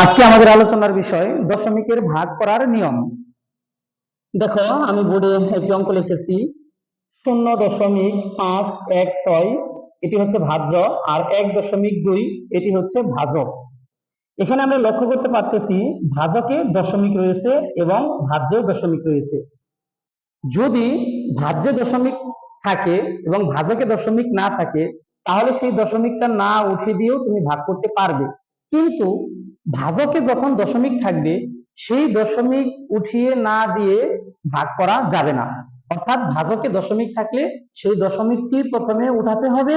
আজকে আমাদের আলোচনার বিষয় দশমিকের ভাগ করার নিয়ম। দেখো আমি বোর্ডে একটি অঙ্ক লিখেছি 0.516 এটি হচ্ছে ভাজ্য আর 1.2 এটি হচ্ছে ভাজক। এখানে আমরা লক্ষ্য করতে পারতেছি ভাজকে দশমিক রয়েছে এবং ভাজ্যেও দশমিক রয়েছে। যদি ভাজ্যে দশমিক থাকে এবং ভাজকে দশমিক না থাকে তাহলে সেই দশমিকটা না উঠিয়ে দিয়েও তুমি ভাগ করতে পারবে, কিন্তু ভাজকে যখন দশমিক থাকবে সেই দশমিক উঠিয়ে না দিয়ে ভাগ করা যাবে না। অর্থাৎ ভাজকে দশমিক থাকলে সেই দশমিকটি প্রথমে উঠাতে হবে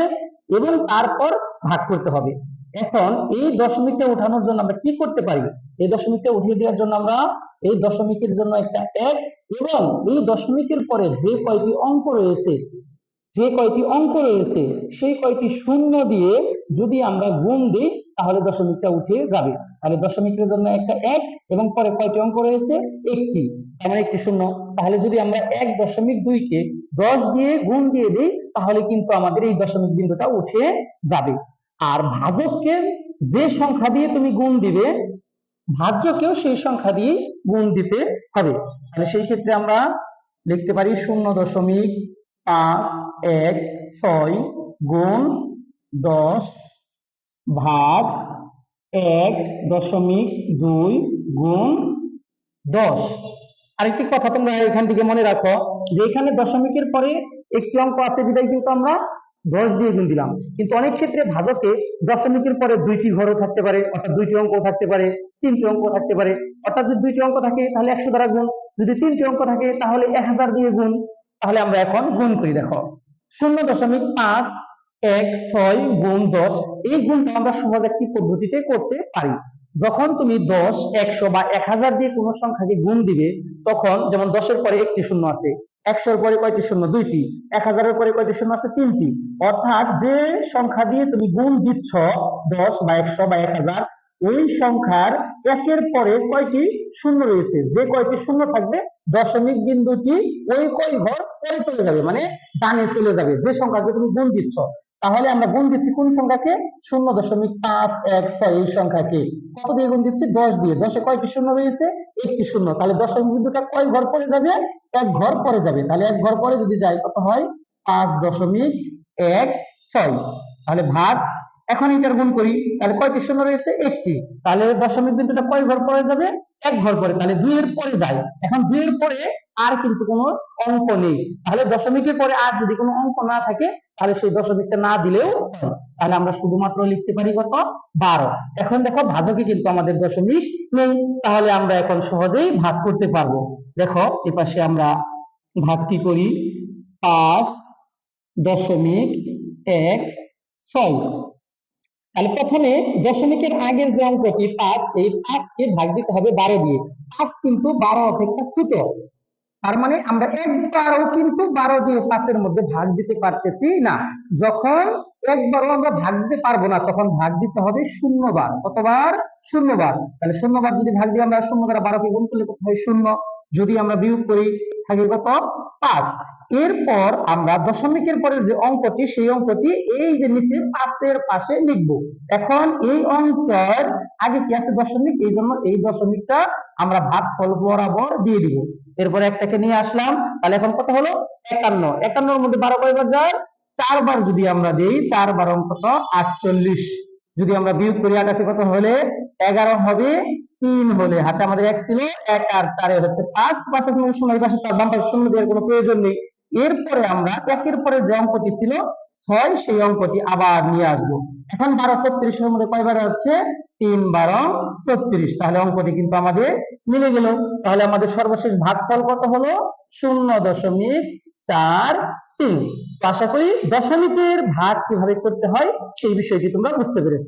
এবং তারপর ভাগ করতে হবে। এখন এই দশমিকটা উঠানোর জন্য আমরা কি করতে পারি? এই দশমিকটা উঠিয়ে দেওয়ার জন্য আমরা এই দশমিকের জন্য একটা এক এবং এই দশমিকের পরে যে কয়টি অঙ্ক রয়েছে সেই কয়টি শূন্য দিয়ে যদি আমরা গুণ দিই তাহলে দশমিকটা উঠে যাবে। তাহলে দশমিকের জন্য একটা এক এবং পরে কয়টি অঙ্ক রয়েছে? একটি, আমার একটি শূন্য। তাহলে যদি আমরা 1.2 কে 10 দিয়ে গুণ দিয়ে দিই তাহলে কিন্তু আমাদের এই দশমিক বিন্দুটা উঠে যাবে। আর ভাজককে যে সংখ্যা দিয়ে তুমি গুণ দিবে ভাজ্যকেও সেই সংখ্যা দিয়ে গুণ দিতে হবে। তাহলে সেই ক্ষেত্রে আমরা লিখতে পারি 0.516 গুণ 10 ভাগ 1.2 গুণ 10। আরেকটি কথা তোমরা এখান থেকে মনে রাখো যে এখানে দশমিকের পরে একটি অঙ্ক আছে বিধায় কিন্তু আমরা 10 দিয়ে গুণ দিলাম, কিন্তু অনেক ক্ষেত্রে ভাজকে দশমিকের পরে দুইটি ঘরও থাকতে পারে, অর্থাৎ দুইটি অঙ্ক থাকতে পারে, তিনটি অঙ্ক থাকতে পারে। অর্থাৎ যদি দুইটি অঙ্ক থাকে তাহলে 100 দ্বারা গুণ, যদি তিনটি অঙ্ক থাকে তাহলে 1000 দিয়ে গুণ। তাহলে আমরা এখন গুণ করি। দেখো 0.516 গুণ 10, এই গুণটা আমরা সহজ একটি পদ্ধতিতে করতে পারি। যখন তুমি 10, 100 বা 1000 দিয়ে কোনো সংখ্যাকে গুণ দিবে তখন যেমন 10-এর পরে একটি শূন্য আছে, 100-এর পরে কয়টি শূন্য? দুইটি, 1000-এর পরে কয়টি শূন্য আছে? তিনটি। অর্থাৎ যে সংখ্যা দিয়ে তুমি গুণ দিচ্ছ 10 বা 100 বা 1000, ওই সংখ্যার একের পরে কয়টি শূন্য রয়েছে, যে কয়টি শূন্য থাকবে দশমিক বিন্দুটি ওই কয় ঘর পরে চলে যাবে, মানে ডানে চলে যাবে যে সংখ্যাকে তুমি গুণ দিচ্ছ। তাহলে আমরা গুণ দিচ্ছি কোন সংখ্যাকে? 0.516 এই সংখ্যাকে কত দিয়ে গুণ দিচ্ছি? 10 দিয়ে। 10-এ কয়টি শূন্য রয়েছে? একটি শূন্য। তাহলে দশমিক বিন্দুটা কয় ঘর পরে যাবে? এক ঘর পরে যাবে। তাহলে এক ঘর পরে যদি যাই কত হয়? 5.16। তাহলে ভাগ, এখন এটার গুণ করি, তাহলে কয়টি শূন্য রয়েছে? একটি। তাহলে দশমিক বিন্দুটা কয় ঘর পরে যাবে? এক ঘর পরে। তাহলে 2 এর পরে যায়। এখন 2 এর পরে আর কিন্তু কোনো অঙ্ক নেই, তাহলে দশমিকের পরে আর যদি কোনো অঙ্ক না থাকে তাহলে সেই দশমিকটা না দিলেও হয়। তাহলে আমরা শুধুমাত্র লিখতে পারি কত? 12। এখন দেখো ভাজকে কিন্তু আমাদের দশমিক নেই, তাহলে আমরা এখন সহজেই ভাগ করতে পারবো। দেখো এপাশে আমরা ভাগটি করি 5.16। তাহলে প্রথমে দশমিকের আগের যে অঙ্কটি 5, এই 5 কে ভাগ দিতে হবে 12 দিয়ে। 5 কিন্তু 12 অপেক্ষা ছোট, তার মানে আমরা একবারও কিন্তু 12 দিয়ে 5-এর মধ্যে ভাগ দিতে পারতেছি না। যখন একবারও আমরা ভাগ দিতে পারবো না তখন ভাগ দিতে হবে 0 বার। কতবার? 0 বার। তাহলে 0 বার যদি ভাগ দিই আমরা 0 দ্বারা 12 কে গুণ করলে কত হয়? 0। যদি আমরা বিয়োগ করি থাকে কত? 5। এরপর আমরা দশমিকের পরের যে অঙ্কটি সেই অঙ্কটি এই যে নিচে 5-এর পাশে লিখবো। এখন এই অঙ্কের আগে কি আছে? দশমিক, এই জন্য এই দশমিকটা আমরা ভাগফল বরাবর দিয়ে দিব। এরপর একটাকে নিয়ে আসলাম, তাহলে এখন কত হলো? 51। 51-এর মধ্যে 12 কয়বার যায়? 4 বার। যদি আমরা দেই 4 বার কত? 48। যদি আমরা বিয়োগ করি 88 কত হলে? 11 হবে 3 হলে, হাতে আমাদের 1 ছিল, 1 আর 4 হচ্ছে 5। 5 আছে মানে শূন্য, এই পাশে তার বাম পাশে শূন্য দেওয়ার কোনো প্রয়োজন নেই। এরপরে আমরা একের পরে যে অঙ্কটি ছিল 6, সেই অঙ্কটি আবার নিয়ে আসবো। এখন 12 36-এর মধ্যে কয়বার হচ্ছে? 3 12 36। তাহলে অঙ্কটি কিন্তু আমাদের মিলে গেল। তাহলে আমাদের সর্বশেষ ভাগফল কত হলো? 0.43। আশা করি দশমিকের ভাগ কিভাবে করতে হয় সেই বিষয়টি তোমরা বুঝতে পেরেছো।